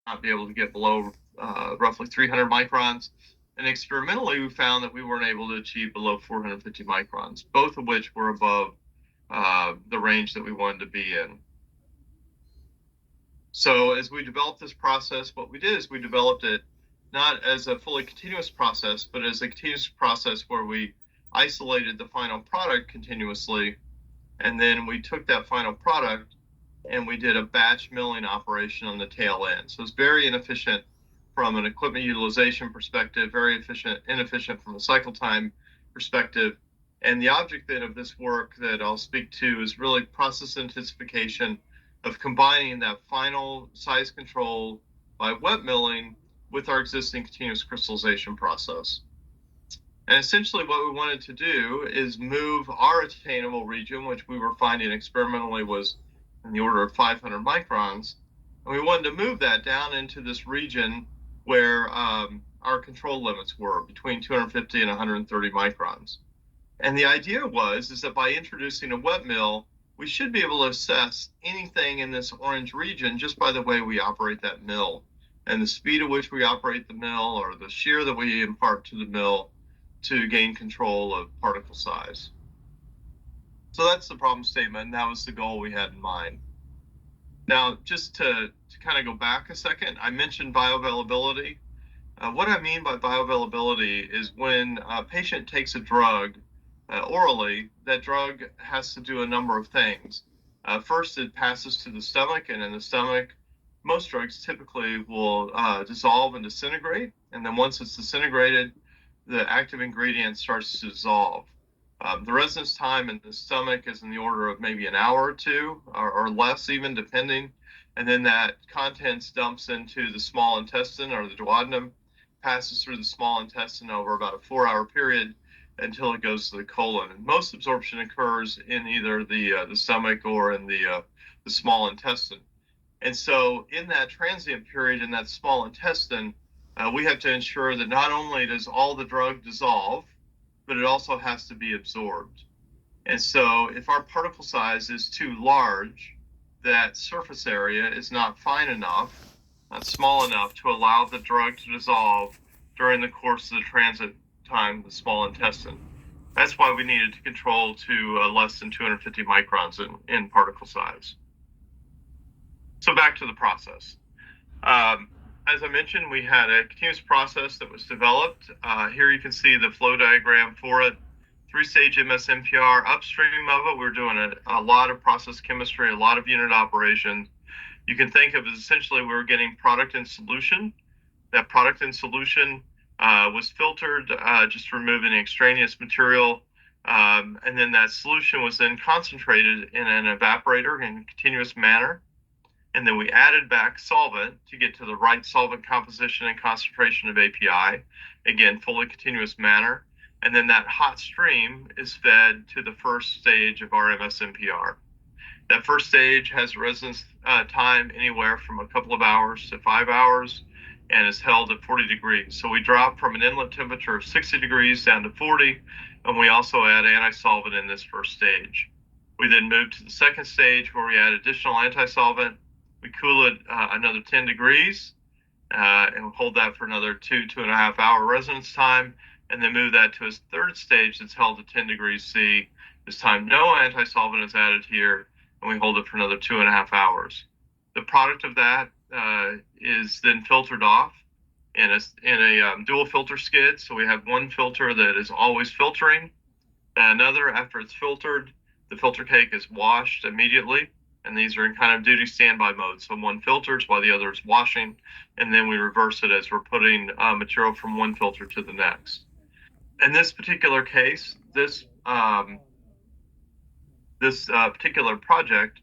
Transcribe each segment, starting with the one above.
not be able to get below roughly 300 microns. And experimentally, we found that we weren't able to achieve below 450 microns, both of which were above the range that we wanted to be in. So as we developed this process, what we did is we developed it not as a fully continuous process, but as a continuous process where we isolated the final product continuously, and then we took that final product and we did a batch milling operation on the tail end. So it's very inefficient from an equipment utilization perspective, very inefficient from a cycle time perspective. And the object then of this work that I'll speak to is really process intensification of combining that final size control by wet milling with our existing continuous crystallization process. And essentially what we wanted to do is move our attainable region, which we were finding experimentally was in the order of 500 microns. And we wanted to move that down into this region where our control limits were between 250 and 130 microns. And the idea is that by introducing a wet mill, we should be able to assess anything in this orange region just by the way we operate that mill and the speed at which we operate the mill or the shear that we impart to the mill to gain control of particle size. So that's the problem statement, and that was the goal we had in mind. Now, just to kind of go back a second, I mentioned bioavailability. What I mean by bioavailability is when a patient takes a drug orally, that drug has to do a number of things. First, it passes to the stomach, and in the stomach, most drugs typically will dissolve and disintegrate. And then once it's disintegrated, the active ingredient starts to dissolve. The residence time in the stomach is in the order of maybe an hour or two, or less even, depending. And then that contents dumps into the small intestine or the duodenum, passes through the small intestine over about a 4-hour period until it goes to the colon. And most absorption occurs in either the stomach or in the small intestine. And so in that transient period in that small intestine, we have to ensure that not only does all the drug dissolve, but it also has to be absorbed. And so if our particle size is too large, that surface area is not fine enough, not small enough to allow the drug to dissolve during the course of the transit time, the small intestine. That's why we needed to control to less than 250 microns in particle size. So back to the process. As I mentioned, we had a continuous process that was developed. Here you can see the flow diagram for it. 3-stage MS-NPR. Upstream of it, we're doing a lot of process chemistry, a lot of unit operations. You can think of as essentially we were getting product in solution. That product in solution was filtered, just to remove any extraneous material. And then that solution was then concentrated in an evaporator in a continuous manner. And then we added back solvent to get to the right solvent composition and concentration of API, again, fully continuous manner. And then that hot stream is fed to the first stage of our MS-NPR. That first stage has residence time anywhere from a couple of hours to 5 hours and is held at 40 degrees. So we drop from an inlet temperature of 60 degrees down to 40, and we also add anti-solvent in this first stage. We then move to the second stage where we add additional anti-solvent. We cool it another 10 degrees and hold that for another 2.5 hour residence time, and then move that to a third stage that's held at 10 degrees C. This time no anti-solvent is added here, and we hold it for another 2.5 hours. The product of that is then filtered off in a dual filter skid. So we have one filter that is always filtering, and another after it's filtered, the filter cake is washed immediately. And these are in kind of duty standby mode. So one filters while the other is washing, and then we reverse it as we're putting material from one filter to the next. In this particular case, this particular project,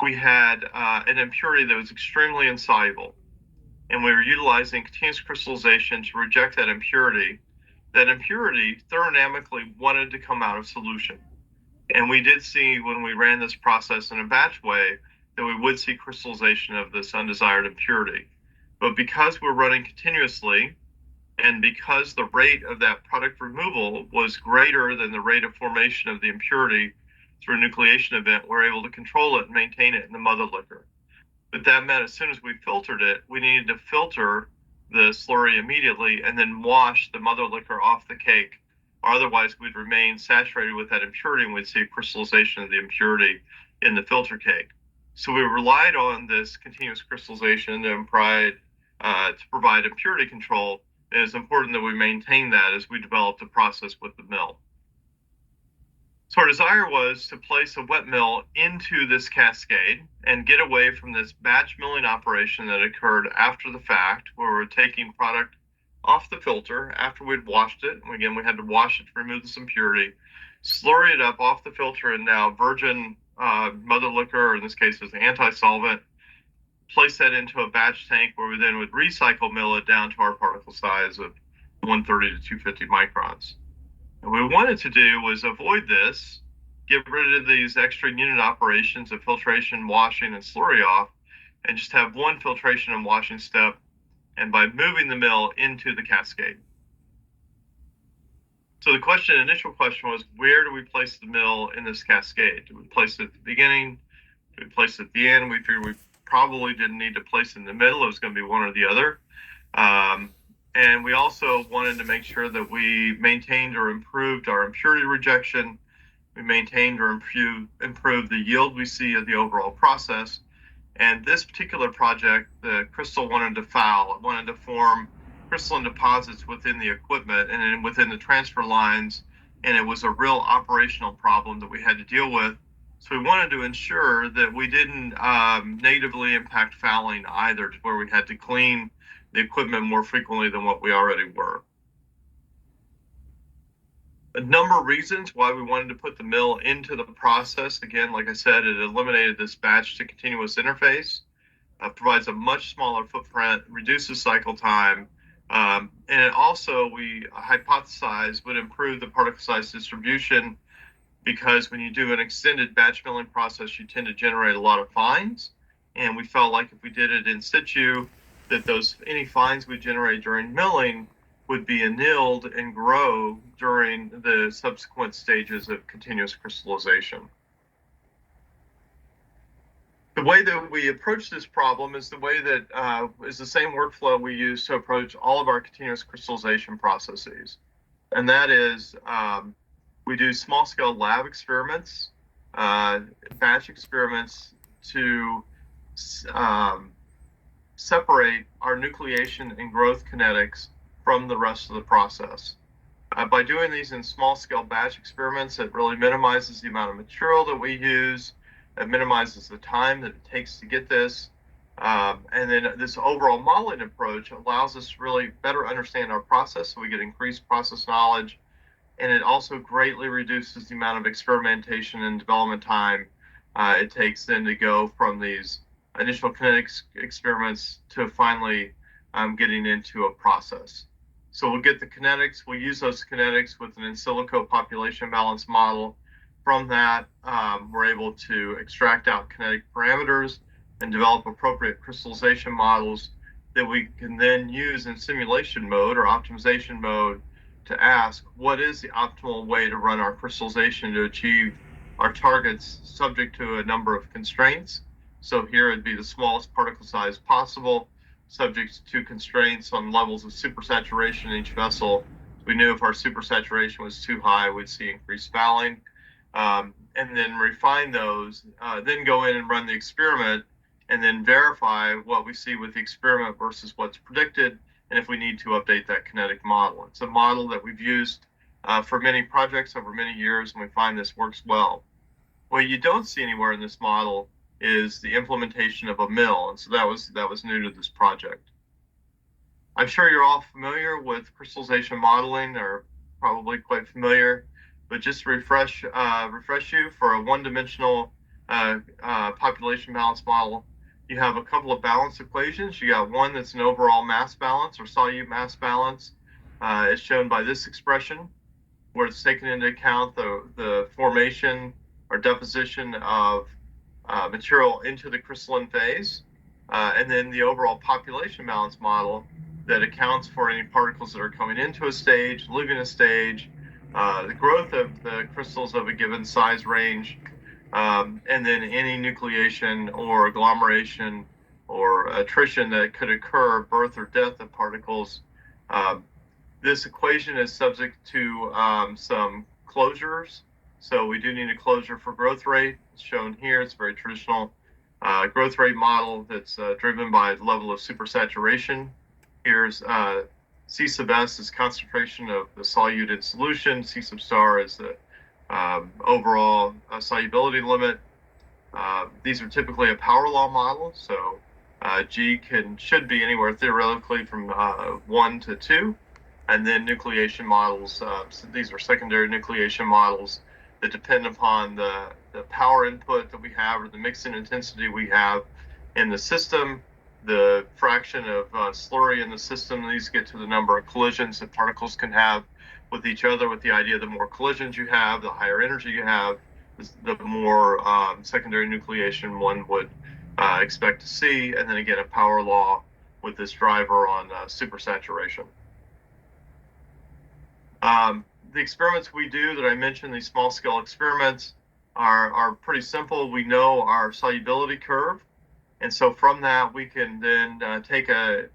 we had an impurity that was extremely insoluble. And we were utilizing continuous crystallization to reject that impurity. That impurity thermodynamically wanted to come out of solution. And we did see when we ran this process in a batch way that we would see crystallization of this undesired impurity. But because we're running continuously, and because the rate of that product removal was greater than the rate of formation of the impurity through a nucleation event, we're able to control it and maintain it in the mother liquor. But that meant as soon as we filtered it, we needed to filter the slurry immediately and then wash the mother liquor off the cake, or otherwise we'd remain saturated with that impurity and we'd see crystallization of the impurity in the filter cake. So we relied on this continuous crystallization to provide impurity control. And it's important that we maintain that as we developed the process with the mill. So our desire was to place a wet mill into this cascade and get away from this batch milling operation that occurred after the fact, where we're taking product off the filter after we'd washed it. And again, we had to wash it to remove this impurity, slurry it up off the filter, and now virgin mother liquor, or in this case is anti-solvent, place that into a batch tank where we then would recycle mill it down to our particle size of 130 to 250 microns. And what we wanted to do was avoid this, get rid of these extra unit operations of filtration, washing, and slurry off, and just have one filtration and washing step, and by moving the mill into the cascade. So the initial question was, where do we place the mill in this cascade? Do we place it at the beginning? Do we place it at the end? We figured we probably didn't need to place it in the middle. It was going to be one or the other. And we also wanted to make sure that we maintained or improved our impurity rejection. We maintained or improved the yield we see of the overall process. And this particular project, the crystal wanted to foul. It wanted to form crystalline deposits within the equipment and then within the transfer lines. And it was a real operational problem that we had to deal with. So we wanted to ensure that we didn't negatively impact fouling either, to where we had to clean the equipment more frequently than what we already were. A number of reasons why we wanted to put the mill into the process. Again, like I said, it eliminated this batch to continuous interface, provides a much smaller footprint, reduces cycle time, and it also, we hypothesized, would improve the particle size distribution, because when you do an extended batch milling process, you tend to generate a lot of fines. And we felt like if we did it in situ, that any fines we generate during milling would be annealed and grow during the subsequent stages of continuous crystallization. The way that we approach this problem is is the same workflow we use to approach all of our continuous crystallization processes. And that is, we do small-scale lab experiments, batch experiments to separate our nucleation and growth kinetics from the rest of the process. By doing these in small-scale batch experiments, it really minimizes the amount of material that we use. It minimizes the time that it takes to get this. And then this overall modeling approach allows us to really better understand our process, so we get increased process knowledge. And it also greatly reduces the amount of experimentation and development time it takes then to go from these initial kinetics experiments to finally getting into a process. So we'll get the kinetics, we'll use those kinetics with an in silico population balance model. From that, we're able to extract out kinetic parameters and develop appropriate crystallization models that we can then use in simulation mode or optimization mode to ask, what is the optimal way to run our crystallization to achieve our targets subject to a number of constraints? So here it'd be the smallest particle size possible, subject to constraints on levels of supersaturation in each vessel. We knew if our supersaturation was too high, we'd see increased fouling. And then refine those, then go in and run the experiment, and then verify what we see with the experiment versus what's predicted, and if we need to update that kinetic model. It's a model that we've used for many projects over many years, and we find this works well. What you don't see anywhere in this model is the implementation of a mill, and so that was new to this project. I'm sure you're all familiar with crystallization modeling, or probably quite familiar, but just to refresh you, for a one-dimensional population balance model, you have a couple of balance equations. You got one that's an overall mass balance or solute mass balance. It's shown by this expression, where it's taken into account the formation or deposition of material into the crystalline phase, and then the overall population balance model that accounts for any particles that are coming into a stage, leaving a stage, the growth of the crystals of a given size range, and then any nucleation or agglomeration or attrition that could occur, birth or death of particles. This equation is subject to some closures. So we do need a closure for growth rate. It's shown here. It's a very traditional growth rate model that's driven by the level of supersaturation. Here's C sub S is concentration of the solute in solution. C sub star is the overall solubility limit. These are typically a power law model, so G should be anywhere theoretically from 1 to 2. And then nucleation models, so these are secondary nucleation models that depend upon the power input that we have or the mixing intensity we have in the system, the fraction of slurry in the system. These get to the number of collisions that particles can have with each other, with the idea the more collisions you have, the higher energy you have, the more secondary nucleation one would expect to see. And then again, a power law with this driver on supersaturation. The experiments we do that I mentioned, these small scale experiments, are pretty simple. We know our solubility curve. And so from that, we can then take a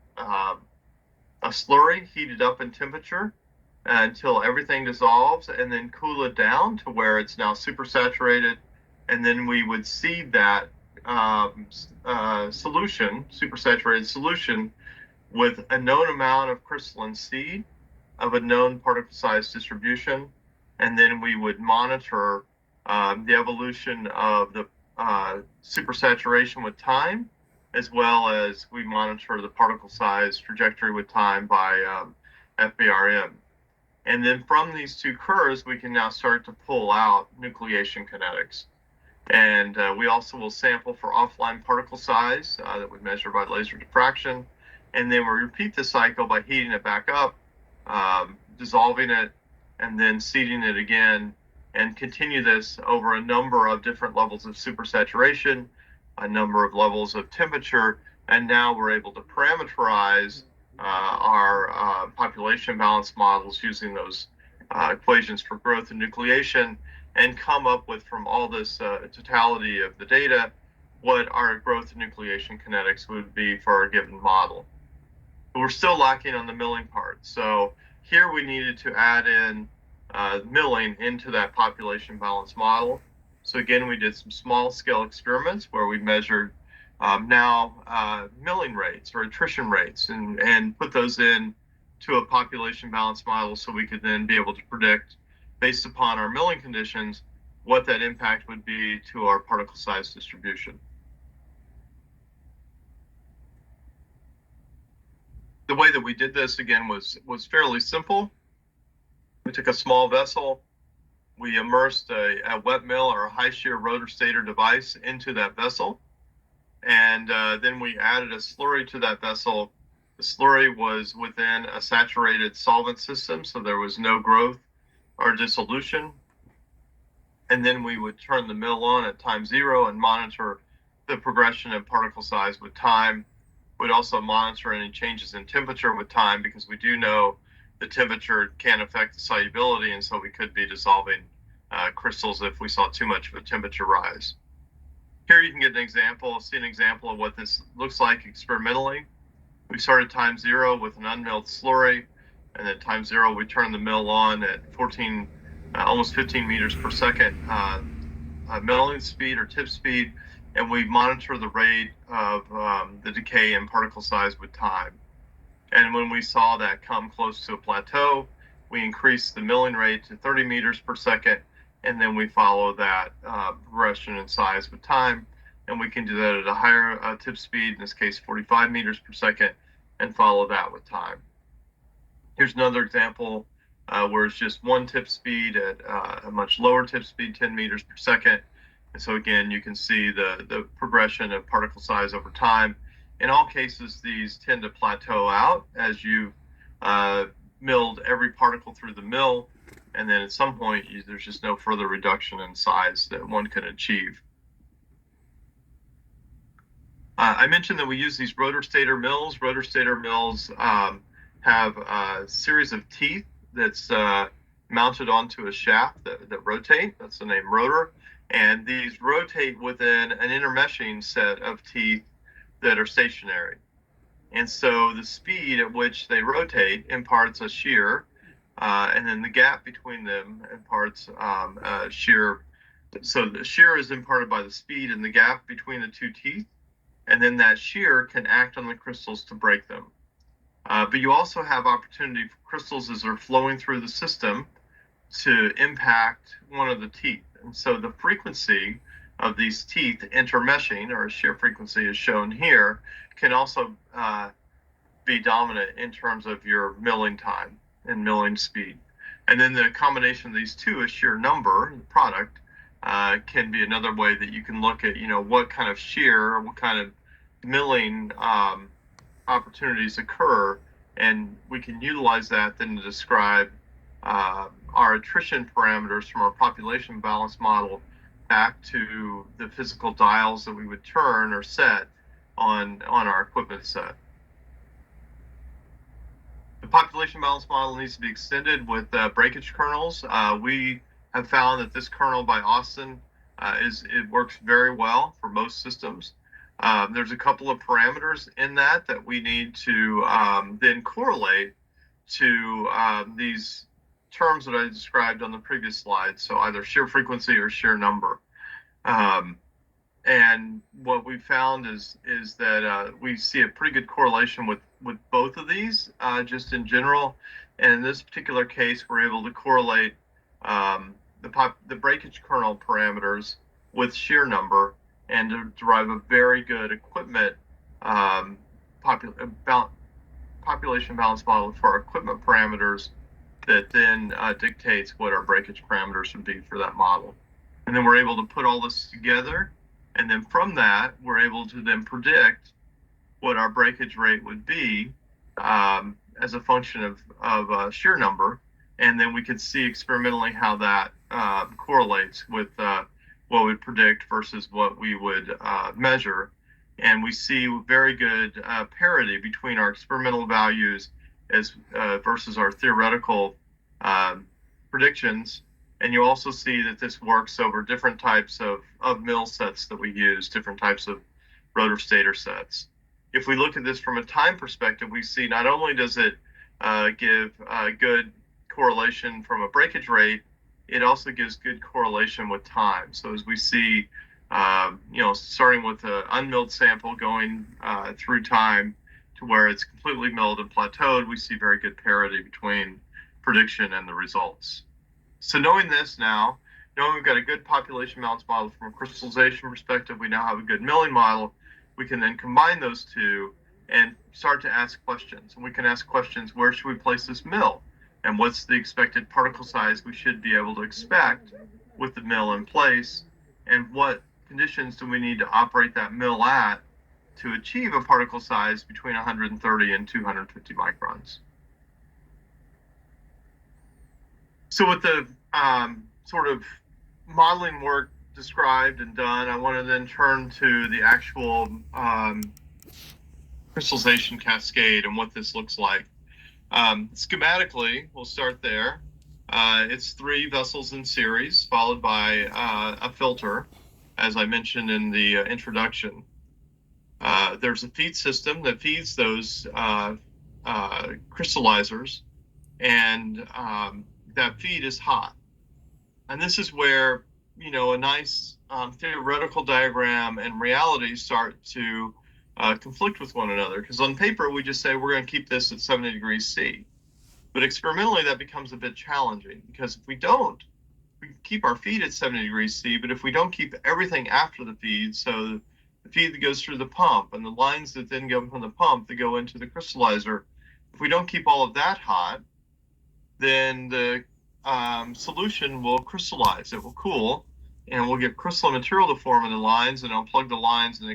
slurry, heat it up in temperature until everything dissolves, and then cool it down to where it's now supersaturated. And then we would seed that solution, supersaturated solution, with a known amount of crystalline seed of a known particle size distribution, and then we would monitor the evolution of the supersaturation with time, as well as we monitor the particle size trajectory with time by FBRM. And then from these two curves, we can now start to pull out nucleation kinetics. And we also will sample for offline particle size that we measure by laser diffraction. And then we repeat the cycle by heating it back up, dissolving it, and then seeding it again, and continue this over a number of different levels of supersaturation, a number of levels of temperature, and now we're able to parameterize our population balance models using those equations for growth and nucleation, and come up with, from all this totality of the data, what our growth and nucleation kinetics would be for our given model. But we're still lacking on the milling part. So here we needed to add in milling into that population balance model. So again, we did some small scale experiments where we measured milling rates or attrition rates and put those in to a population balance model, so we could then be able to predict, based upon our milling conditions, what that impact would be to our particle size distribution. The way that we did this, again, was fairly simple. We took a small vessel, we immersed a wet mill or a high shear rotor stator device into that vessel, and then we added a slurry to that vessel. The slurry was within a saturated solvent system, so there was no growth or dissolution. And then we would turn the mill on at time 0 and monitor the progression of particle size with time. We'd also monitor any changes in temperature with time, because we do know the temperature can affect the solubility, and so we could be dissolving crystals if we saw too much of a temperature rise. Here you can get an example, see an example of what this looks like experimentally. We started time 0 with an unmilled slurry, and at time 0 we turned the mill on at almost 15 meters per second milling speed or tip speed, and we monitor the rate of the decay in particle size with time. And when we saw that come close to a plateau, we increased the milling rate to 30 meters per second, and then we follow that progression in size with time. And we can do that at a higher tip speed, in this case 45 meters per second, and follow that with time. Here's another example where it's just one tip speed at a much lower tip speed, 10 meters per second. And so again, you can see the progression of particle size over time. In all cases, these tend to plateau out as you've milled every particle through the mill, and then at some point there's just no further reduction in size that one can achieve. I mentioned that we use these rotor stator mills. Rotor stator mills have a series of teeth that's mounted onto a shaft that rotate. That's the name rotor. And these rotate within an intermeshing set of teeth that are stationary. And so the speed at which they rotate imparts a shear, and then the gap between them imparts shear. So the shear is imparted by the speed and the gap between the two teeth, and then that shear can act on the crystals to break them. But you also have opportunity for crystals as they're flowing through the system to impact one of the teeth. And so the frequency of these teeth intermeshing, or shear frequency is shown here, can also be dominant in terms of your milling time and milling speed. And then the combination of these two, a shear number, the product, can be another way that you can look at, what kind of shear or what kind of milling opportunities occur, and we can utilize that then to describe our attrition parameters from our population balance model back to the physical dials that we would turn or set on our equipment set. The population balance model needs to be extended with breakage kernels. We have found that this kernel by Austin it works very well for most systems. There's a couple of parameters in that we need to then correlate to these terms that I described on the previous slide. So either shear frequency or shear number. And what we found is that we see a pretty good correlation with both of these, just in general. And in this particular case, we're able to correlate the breakage kernel parameters with shear number and to derive a very good equipment population balance model for our equipment parameters that then dictates what our breakage parameters would be for that model. And then we're able to put all this together, and then from that, we're able to then predict what our breakage rate would be as a function of shear number, and then we could see experimentally how that correlates with what we predict versus what we would measure. And we see very good parity between our experimental values versus our theoretical predictions. And you also see that this works over different types of mill sets that we use, different types of rotor stator sets. If we look at this from a time perspective, we see not only does it give good correlation from a breakage rate, it also gives good correlation with time. So as we see, starting with an unmilled sample going through time to where it's completely milled and plateaued, we see very good parity between prediction and the results. So knowing this now, knowing we've got a good population balance model from a crystallization perspective, we now have a good milling model, we can then combine those two and start to ask questions. And we can ask questions, where should we place this mill? And what's the expected particle size we should be able to expect with the mill in place? And what conditions do we need to operate that mill at to achieve a particle size between 130 and 250 microns? So with the sort of modeling work described and done, I want to then turn to the actual crystallization cascade and what this looks like. Schematically, we'll start there. It's 3 vessels in series, followed by a filter, as I mentioned in the introduction. There's a feed system that feeds those crystallizers, and that feed is hot. And this is where, a nice theoretical diagram and reality start to conflict with one another. Because on paper, we just say we're going to keep this at 70 degrees C. But experimentally, that becomes a bit challenging, because if we don't, we can keep our feed at 70 degrees C, but if we don't keep everything after the feed, so the feed that goes through the pump and the lines that then go from the pump that go into the crystallizer, if we don't keep all of that hot, then the solution will crystallize. It will cool, and we'll get crystalline material to form in the lines, and it'll plug the lines, and